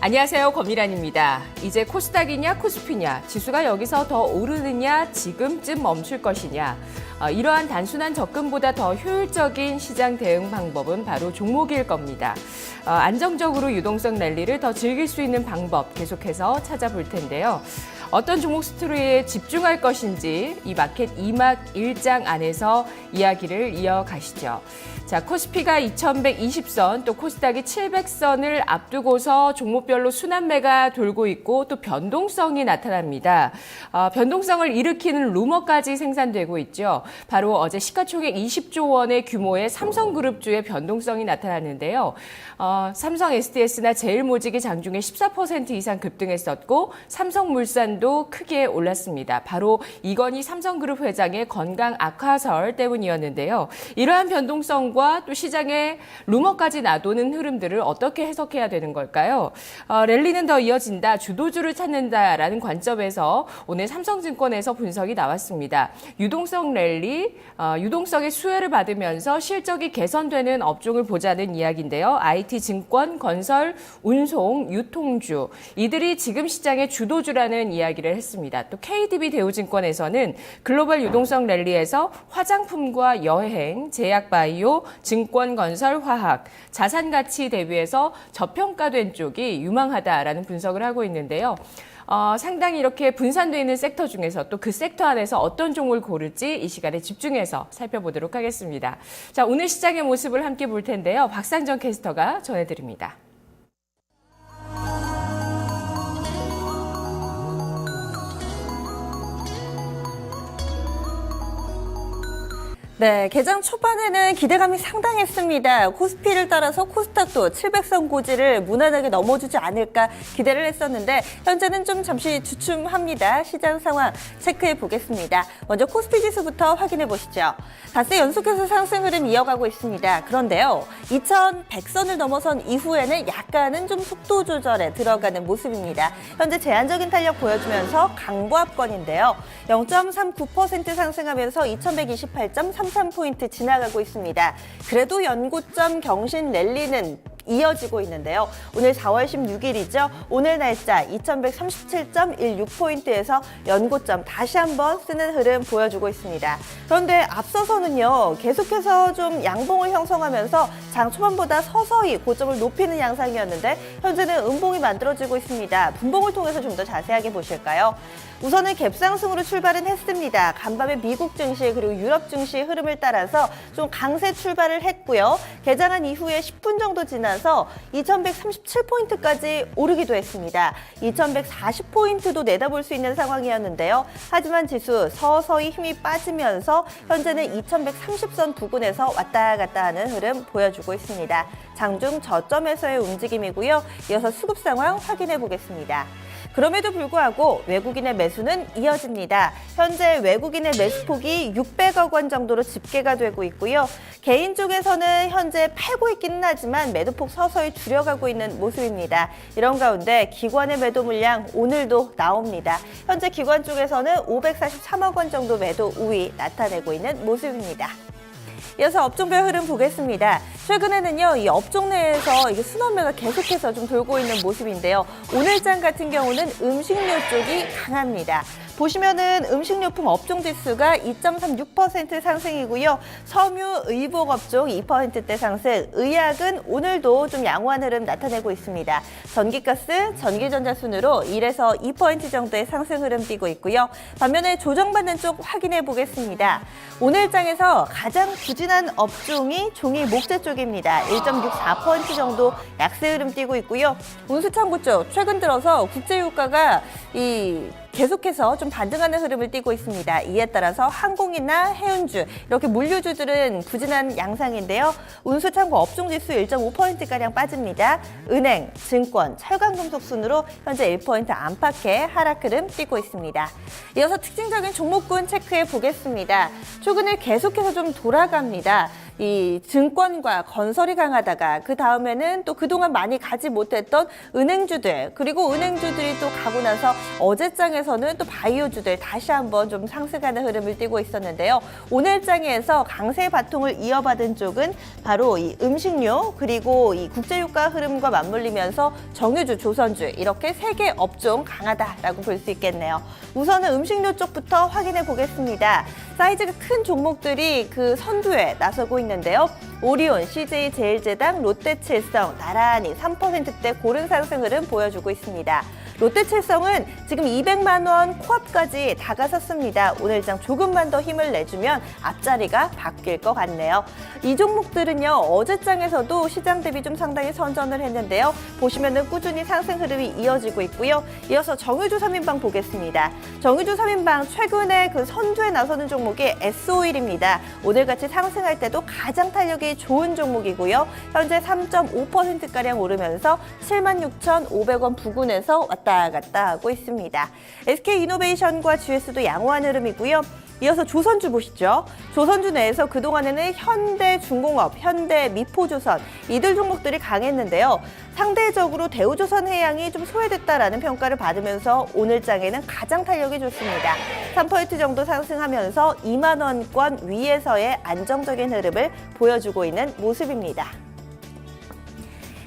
안녕하세요. 권미란입니다. 이제 코스닥이냐 코스피냐, 지수가 여기서 더 오르느냐 지금쯤 멈출 것이냐. 이러한 단순한 접근보다 더 효율적인 시장 대응 방법은 바로 종목일 겁니다. 안정적으로 유동성 랠리를 더 즐길 수 있는 방법 계속해서 찾아볼 텐데요. 어떤 종목 스토리에 집중할 것인지 이 마켓 2막 1장 안에서 이야기를 이어가시죠. 자, 코스피가 2120선, 또 코스닥이 700선을 앞두고서 종목별로 순환매가 돌고 있고 또 변동성이 나타납니다. 변동성을 일으키는 루머까지 생산되고 있죠. 바로 어제 시가총액 20조 원의 규모의 삼성그룹주의 변동성이 나타났는데요. 삼성 SDS나 제일모직이 장중에 14% 이상 급등했었고 삼성물산도 크게 올랐습니다. 바로 이건희 삼성그룹 회장의 건강 악화설 때문이었는데요. 이러한 변동성과 또 시장에 루머까지 나도는 흐름들을 어떻게 해석해야 되는 걸까요? 랠리는 더 이어진다, 주도주를 찾는다라는 관점에서 오늘 삼성증권에서 분석이 나왔습니다. 유동성 랠리, 유동성의 수혜를 받으면서 실적이 개선되는 업종을 보자는 이야기인데요. IT, 증권, 건설, 운송, 유통주, 이들이 지금 시장의 주도주라는 이야기를 했습니다. 또 KDB 대우증권에서는 글로벌 유동성 랠리에서 화장품과 여행, 제약바이오, 증권, 건설, 화학, 자산 가치 대비해서 저평가된 쪽이 유망하다라는 분석을 하고 있는데요. 상당히 이렇게 분산되어 있는 섹터 중에서 또 그 섹터 안에서 어떤 종목을 고를지 이 시간에 집중해서 살펴보도록 하겠습니다. 자, 오늘 시장의 모습을 함께 볼 텐데요. 박상정 캐스터가 전해드립니다. 네, 개장 초반에는 기대감이 상당했습니다. 코스피를 따라서 코스닥도 700선 고지를 무난하게 넘어주지 않을까 기대를 했었는데 현재는 좀 잠시 주춤합니다. 시장 상황 체크해 보겠습니다. 먼저 코스피 지수부터 확인해 보시죠. 닷새 연속해서 상승 흐름 이어가고 있습니다. 그런데요, 2100선을 넘어선 이후에는 약간은 좀 속도 조절에 들어가는 모습입니다. 현재 제한적인 탄력 보여주면서 강보합권인데요. 0.39% 상승하면서 2128.33포인트 지나가고 있습니다. 그래도 연고점 경신 랠리는 이어지고 있는데요. 오늘 4월 16일이죠. 오늘 날짜 2137.16포인트에서 연고점 다시 한번 쓰는 흐름 보여주고 있습니다. 그런데 앞서서는요, 계속해서 좀 양봉을 형성하면서 장 초반보다 서서히 고점을 높이는 양상이었는데 현재는 음봉이 만들어지고 있습니다. 분봉을 통해서 좀 더 자세하게 보실까요? 우선은 갭상승으로 출발은 했습니다. 간밤에 미국 증시 그리고 유럽 증시 흐름을 따라서 좀 강세 출발을 했고요. 개장한 이후에 10분 정도 지나서 2137포인트까지 오르기도 했습니다. 2140포인트도 내다볼 수 있는 상황이었는데요. 하지만 지수 서서히 힘이 빠지면서 현재는 2130선 부근에서 왔다 갔다 하는 흐름 보여주고 있습니다. 장중 저점에서의 움직임이고요. 이어서 수급 상황 확인해 보겠습니다. 그럼에도 불구하고 외국인의 매수는 이어집니다. 현재 외국인의 매수폭이 600억 원 정도로 집계가 되고 있고요. 개인 쪽에서는 현재 팔고 있기는 하지만 매도폭 서서히 줄여가고 있는 모습입니다. 이런 가운데 기관의 매도 물량 오늘도 나옵니다. 현재 기관 쪽에서는 543억 원 정도 매도 우위 나타내고 있는 모습입니다. 이어서 업종별 흐름 보겠습니다. 최근에는요, 이 업종 내에서 이게 순환매가 계속해서 좀 돌고 있는 모습인데요. 오늘장 같은 경우는 음식료 쪽이 강합니다. 보시면은 음식료품 업종 지수가 2.36% 상승이고요. 섬유, 의복 업종 2%대 상승, 의약은 오늘도 좀 양호한 흐름 나타내고 있습니다. 전기가스, 전기전자 순으로 1에서 2% 정도의 상승 흐름 띄고 있고요. 반면에 조정받는 쪽 확인해 보겠습니다. 오늘장에서 가장 부진한 업종이 종이 목재 쪽입니다. 1.64% 정도 약세 흐름 띄고 있고요. 운수창고 쪽 최근 들어서 국제유가가 계속해서 좀 반등하는 흐름을 띠고 있습니다. 이에 따라서 항공이나 해운주, 이렇게 물류주들은 부진한 양상인데요. 운수창고 업종지수 1.5%가량 빠집니다. 은행, 증권, 철강금속 순으로 현재 1% 안팎의 하락 흐름 띠고 있습니다. 이어서 특징적인 종목군 체크해 보겠습니다. 최근에 계속해서 좀 돌아갑니다. 이 증권과 건설이 강하다가 그 다음에는 또 그동안 많이 가지 못했던 은행주들, 그리고 은행주들이 또 가고 나서 어제장에서는 또 바이오주들 다시 한번 좀 상승하는 흐름을 띠고 있었는데요. 오늘 장에서 강세 바통을 이어받은 쪽은 바로 이 음식료, 그리고 이 국제유가 흐름과 맞물리면서 정유주, 조선주 이렇게 세 개 업종 강하다라고 볼 수 있겠네요. 우선은 음식료 쪽부터 확인해 보겠습니다. 사이즈가 큰 종목들이 그 선두에 나서고 있는데요. 오리온, CJ제일제당, 롯데칠성 나란히 3%대 고른 상승 흐름 보여주고 있습니다. 롯데칠성은 지금 200만 원 코앞까지 다가섰습니다. 오늘장 조금만 더 힘을 내주면 앞자리가 바뀔 것 같네요. 이 종목들은요, 어제장에서도 시장 대비 좀 상당히 선전을 했는데요. 보시면은 꾸준히 상승 흐름이 이어지고 있고요. 이어서 정유주 3인방 보겠습니다. 정유주 3인방 최근에 그 선두에 나서는 종목이 S-오일입니다. 오늘같이 상승할 때도 가장 탄력이 좋은 종목이고요. 현재 3.5%가량 오르면서 76,500원 부근에서 왔다 갔다 하고 있습니다. SK이노베이션과 GS도 양호한 흐름이고요. 이어서 조선주 보시죠. 조선주 내에서 그동안에는 현대중공업, 현대미포조선 이들 종목들이 강했는데요. 상대적으로 대우조선해양이 좀 소외됐다라는 평가를 받으면서 오늘장에는 가장 탄력이 좋습니다. 3% 정도 상승하면서 2만 원권 위에서의 안정적인 흐름을 보여주고 있는 모습입니다.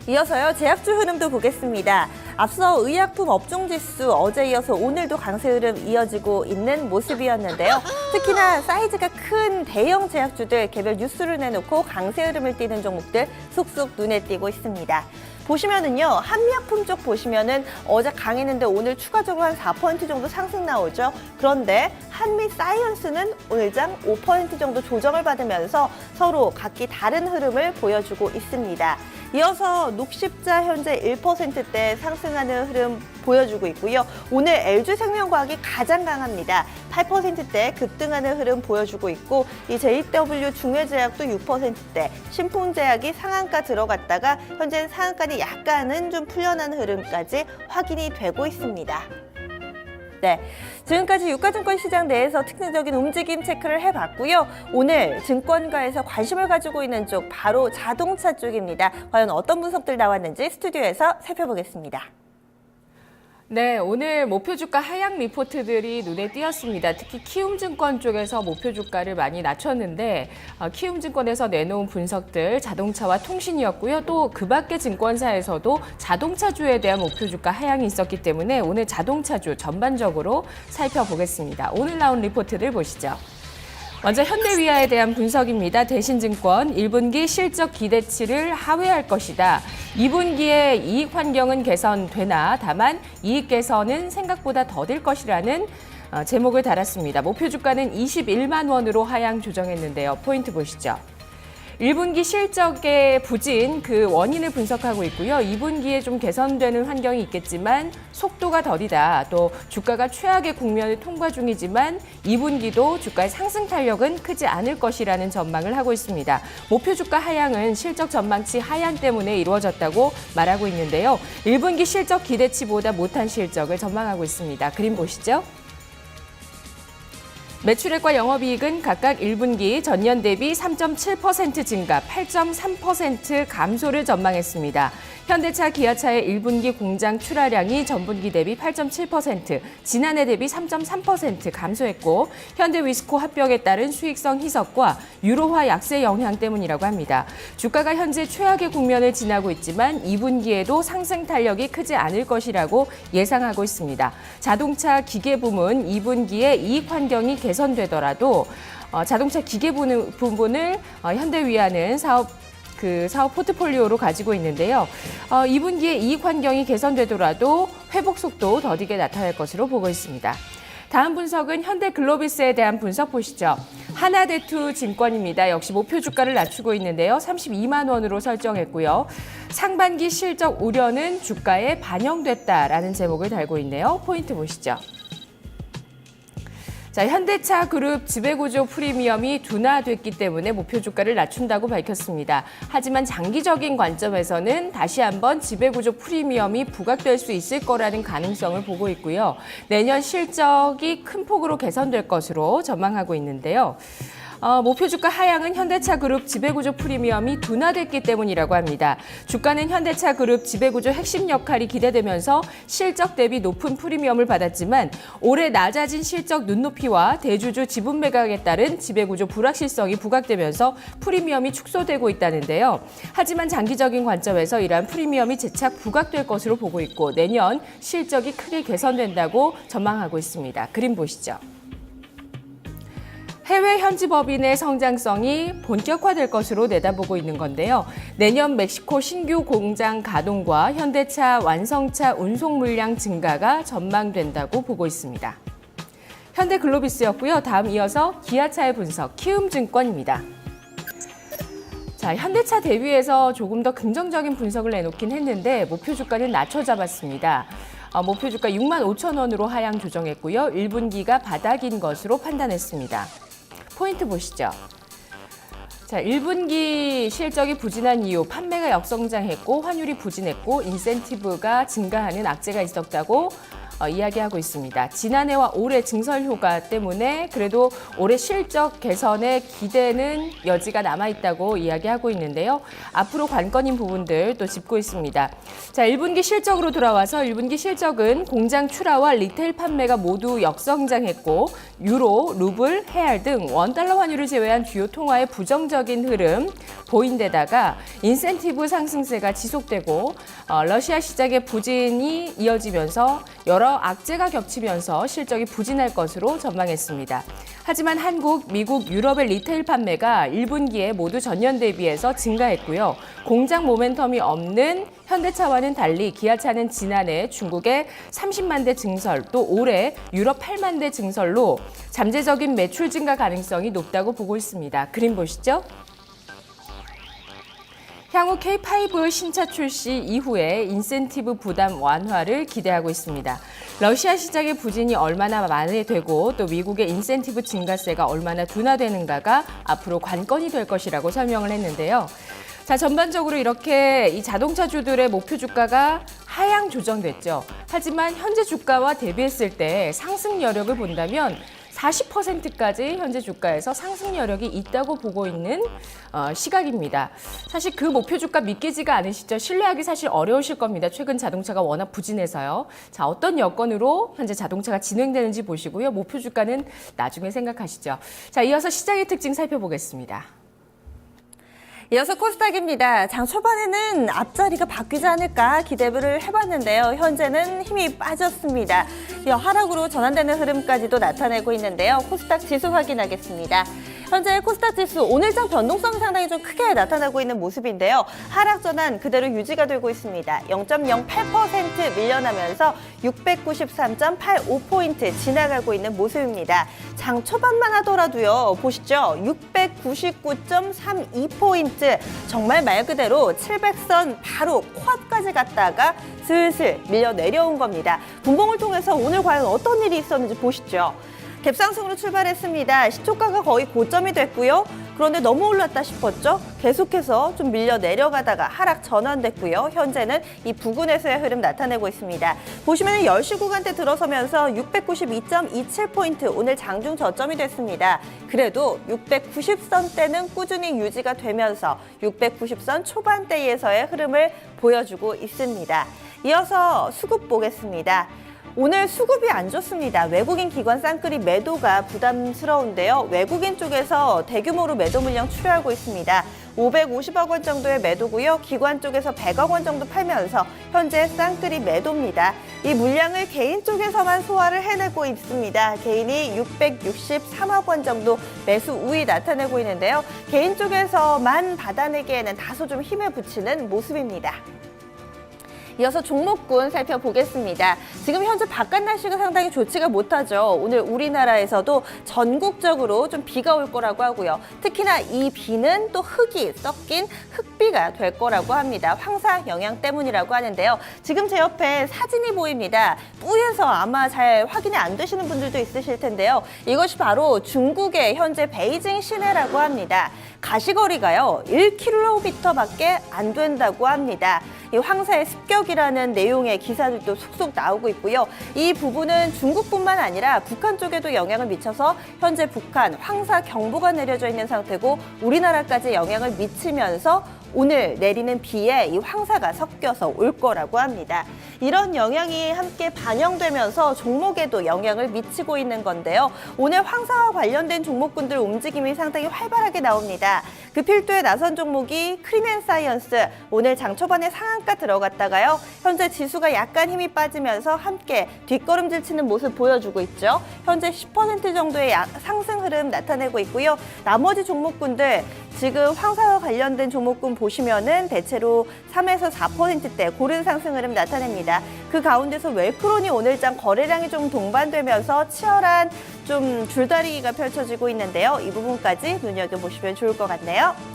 이어서요, 제약주 흐름도 보겠습니다. 앞서 의약품 업종지수 어제 이어서 오늘도 강세 흐름 이어지고 있는 모습이었는데요. 특히나 사이즈가 큰 대형 제약주들 개별 뉴스를 내놓고 강세 흐름을 띠는 종목들 쏙쏙 눈에 띄고 있습니다. 보시면은요, 한미약품 쪽 보시면은 어제 강했는데 오늘 추가적으로 한 4% 정도 상승 나오죠. 그런데 한미사이언스는 오늘장 5% 정도 조정을 받으면서 서로 각기 다른 흐름을 보여주고 있습니다. 이어서 녹십자 현재 1%대 상승하는 흐름 보여주고 있고요. 오늘 LG생명과학이 가장 강합니다. 8%대 급등하는 흐름 보여주고 있고, 이 JW 중외제약도 6%대, 신풍제약이 상한가 들어갔다가 현재 상한가는 약간은 좀 풀려난 흐름까지 확인이 되고 있습니다. 네, 지금까지 유가증권 시장 내에서 특징적인 움직임 체크를 해봤고요. 오늘 증권가에서 관심을 가지고 있는 쪽 바로 자동차 쪽입니다. 과연 어떤 분석들 나왔는지 스튜디오에서 살펴보겠습니다. 네, 오늘 목표 주가 하향 리포트들이 눈에 띄었습니다. 특히 키움증권 쪽에서 목표 주가를 많이 낮췄는데 키움증권에서 내놓은 분석들 자동차와 통신이었고요. 또 그 밖의 증권사에서도 자동차주에 대한 목표 주가 하향이 있었기 때문에 오늘 자동차주 전반적으로 살펴보겠습니다. 오늘 나온 리포트들 보시죠. 먼저 현대위아에 대한 분석입니다. 대신증권 1분기 실적 기대치를 하회할 것이다. 2분기에 이익 환경은 개선되나 다만 이익 개선은 생각보다 더딜 것이라는 제목을 달았습니다. 목표 주가는 21만 원으로 하향 조정했는데요. 포인트 보시죠. 1분기 실적의 부진 그 원인을 분석하고 있고요. 2분기에 좀 개선되는 환경이 있겠지만 속도가 더디다. 또 주가가 최악의 국면을 통과 중이지만 2분기도 주가의 상승 탄력은 크지 않을 것이라는 전망을 하고 있습니다. 목표 주가 하향은 실적 전망치 하향 때문에 이루어졌다고 말하고 있는데요. 1분기 실적 기대치보다 못한 실적을 전망하고 있습니다. 그림 보시죠. 매출액과 영업이익은 각각 1분기 전년 대비 3.7% 증가, 8.3% 감소를 전망했습니다. 현대차, 기아차의 1분기 공장 출하량이 전분기 대비 8.7%, 지난해 대비 3.3% 감소했고 현대위스코 합병에 따른 수익성 희석과 유로화 약세 영향 때문이라고 합니다. 주가가 현재 최악의 국면을 지나고 있지만 2분기에도 상승 탄력이 크지 않을 것이라고 예상하고 있습니다. 자동차 기계 부문 2분기에 이익 환경이 개선되더라도 자동차 기계 부분을 현대위아는 사업 포트폴리오로 가지고 있는데요. 2분기에 이익 환경이 개선되더라도 회복 속도 더디게 나타날 것으로 보고 있습니다. 다음 분석은 현대글로비스에 대한 분석 보시죠. 하나대투증권입니다. 역시 목표 주가를 낮추고 있는데요. 32만 원으로 설정했고요. 상반기 실적 우려는 주가에 반영됐다라는 제목을 달고 있네요. 포인트 보시죠. 자, 현대차 그룹 지배구조 프리미엄이 둔화됐기 때문에 목표 주가를 낮춘다고 밝혔습니다. 하지만 장기적인 관점에서는 다시 한번 지배구조 프리미엄이 부각될 수 있을 거라는 가능성을 보고 있고요. 내년 실적이 큰 폭으로 개선될 것으로 전망하고 있는데요. 목표 주가 하향은 현대차 그룹 지배구조 프리미엄이 둔화됐기 때문이라고 합니다. 주가는 현대차 그룹 지배구조 핵심 역할이 기대되면서 실적 대비 높은 프리미엄을 받았지만 올해 낮아진 실적 눈높이와 대주주 지분 매각에 따른 지배구조 불확실성이 부각되면서 프리미엄이 축소되고 있다는데요. 하지만 장기적인 관점에서 이러한 프리미엄이 재차 부각될 것으로 보고 있고 내년 실적이 크게 개선된다고 전망하고 있습니다. 그림 보시죠. 해외 현지 법인의 성장성이 본격화될 것으로 내다보고 있는 건데요. 내년 멕시코 신규 공장 가동과 현대차 완성차 운송 물량 증가가 전망된다고 보고 있습니다. 현대글로비스였고요. 다음 이어서 기아차의 분석, 키움증권입니다. 자, 현대차 대비해서 조금 더 긍정적인 분석을 내놓긴 했는데 목표 주가는 낮춰 잡았습니다. 목표 주가 6만 5천 원으로 하향 조정했고요. 1분기가 바닥인 것으로 판단했습니다. 포인트 보시죠. 자, 1분기 실적이 부진한 이유, 판매가 역성장했고 환율이 부진했고 인센티브가 증가하는 악재가 있었다고 이야기하고 있습니다. 지난해와 올해 증설 효과 때문에 그래도 올해 실적 개선에 기대는 여지가 남아있다고 이야기하고 있는데요. 앞으로 관건인 부분들 또 짚고 있습니다. 자, 1분기 실적으로 돌아와서 1분기 실적은 공장 출하와 리테일 판매가 모두 역성장했고 유로, 루블, 헤알 등 원달러 환율을 제외한 주요 통화의 부정적인 흐름 보인 데다가 인센티브 상승세가 지속되고 러시아 시장의 부진이 이어지면서 여러 악재가 겹치면서 실적이 부진할 것으로 전망했습니다. 하지만 한국, 미국, 유럽의 리테일 판매가 1분기에 모두 전년 대비해서 증가했고요. 공장 모멘텀이 없는 현대차와는 달리 기아차는 지난해 중국의 30만 대 증설, 또 올해 유럽 8만 대 증설로 잠재적인 매출 증가 가능성이 높다고 보고 있습니다. 그림 보시죠. 향후 K5 신차 출시 이후에 인센티브 부담 완화를 기대하고 있습니다. 러시아 시장의 부진이 얼마나 만회되고 또 미국의 인센티브 증가세가 얼마나 둔화되는가가 앞으로 관건이 될 것이라고 설명을 했는데요. 자, 전반적으로 이렇게 이 자동차주들의 목표 주가가 하향 조정됐죠. 하지만 현재 주가와 대비했을 때 상승 여력을 본다면 40%까지 현재 주가에서 상승 여력이 있다고 보고 있는 시각입니다. 사실 그 목표 주가 믿기지가 않으시죠? 신뢰하기 사실 어려우실 겁니다. 최근 자동차가 워낙 부진해서요. 자, 어떤 여건으로 현재 자동차가 진행되는지 보시고요. 목표 주가는 나중에 생각하시죠. 자, 이어서 시장의 특징 살펴보겠습니다. 이어서 코스닥입니다. 장 초반에는 앞자리가 바뀌지 않을까 기대를 해봤는데요. 현재는 힘이 빠졌습니다. 하락으로 전환되는 흐름까지도 나타내고 있는데요. 코스닥 지수 확인하겠습니다. 현재 코스닥 지수 오늘장 변동성이 상당히 좀 크게 나타나고 있는 모습인데요. 하락 전환 그대로 유지가 되고 있습니다. 0.08% 밀려나면서 693.85포인트 지나가고 있는 모습입니다. 장 초반만 하더라도요. 보시죠. 699.32포인트 정말 말 그대로 700선 바로 코앞까지 갔다가 슬슬 밀려 내려온 겁니다. 분봉을 통해서 오늘 과연 어떤 일이 있었는지 보시죠. 갭상승으로 출발했습니다. 시초가가 거의 고점이 됐고요. 그런데 너무 올랐다 싶었죠? 계속해서 좀 밀려 내려가다가 하락 전환됐고요. 현재는 이 부근에서의 흐름 나타내고 있습니다. 보시면 10시 구간대 들어서면서 692.27포인트 오늘 장중 저점이 됐습니다. 그래도 690선대는 꾸준히 유지가 되면서 690선 초반대에서의 흐름을 보여주고 있습니다. 이어서 수급 보겠습니다. 오늘 수급이 안 좋습니다. 외국인 기관 쌍끌이 매도가 부담스러운데요. 외국인 쪽에서 대규모로 매도 물량 출하하고 있습니다. 550억 원 정도의 매도고요. 기관 쪽에서 100억 원 정도 팔면서 현재 쌍끌이 매도입니다. 이 물량을 개인 쪽에서만 소화를 해내고 있습니다. 개인이 663억 원 정도 매수 우위 나타내고 있는데요. 개인 쪽에서만 받아내기에는 다소 좀 힘을 붙이는 모습입니다. 이어서 종목군 살펴보겠습니다. 지금 현재 바깥 날씨가 상당히 좋지가 못하죠. 오늘 우리나라에서도 전국적으로 좀 비가 올 거라고 하고요. 특히나 이 비는 또 흙이 섞인 흙비가 될 거라고 합니다. 황사 영향 때문이라고 하는데요. 지금 제 옆에 사진이 보입니다. 뿌예서 아마 잘 확인이 안 되시는 분들도 있으실 텐데요. 이것이 바로 중국의 현재 베이징 시내라고 합니다. 가시거리가요 1km밖에 안 된다고 합니다. 이 황사의 습격이라는 내용의 기사들도 속속 나오고 있고요. 이 부분은 중국뿐만 아니라 북한 쪽에도 영향을 미쳐서 현재 북한 황사 경보가 내려져 있는 상태고 우리나라까지 영향을 미치면서 오늘 내리는 비에 이 황사가 섞여서 올 거라고 합니다. 이런 영향이 함께 반영되면서 종목에도 영향을 미치고 있는 건데요. 오늘 황사와 관련된 종목군들 움직임이 상당히 활발하게 나옵니다. 그 필두에 나선 종목이 크린앤사이언스, 오늘 장 초반에 상한가 들어갔다가요. 현재 지수가 약간 힘이 빠지면서 함께 뒷걸음질 치는 모습 보여주고 있죠. 현재 10% 정도의 상승 흐름 나타내고 있고요. 나머지 종목군들 지금 황사와 관련된 종목군 보시면은 대체로 3에서 4%대 고른 상승 흐름 나타냅니다. 그 가운데서 웰크론이 오늘장 거래량이 좀 동반되면서 치열한 좀 줄다리기가 펼쳐지고 있는데요. 이 부분까지 눈여겨보시면 좋을 것 같네요.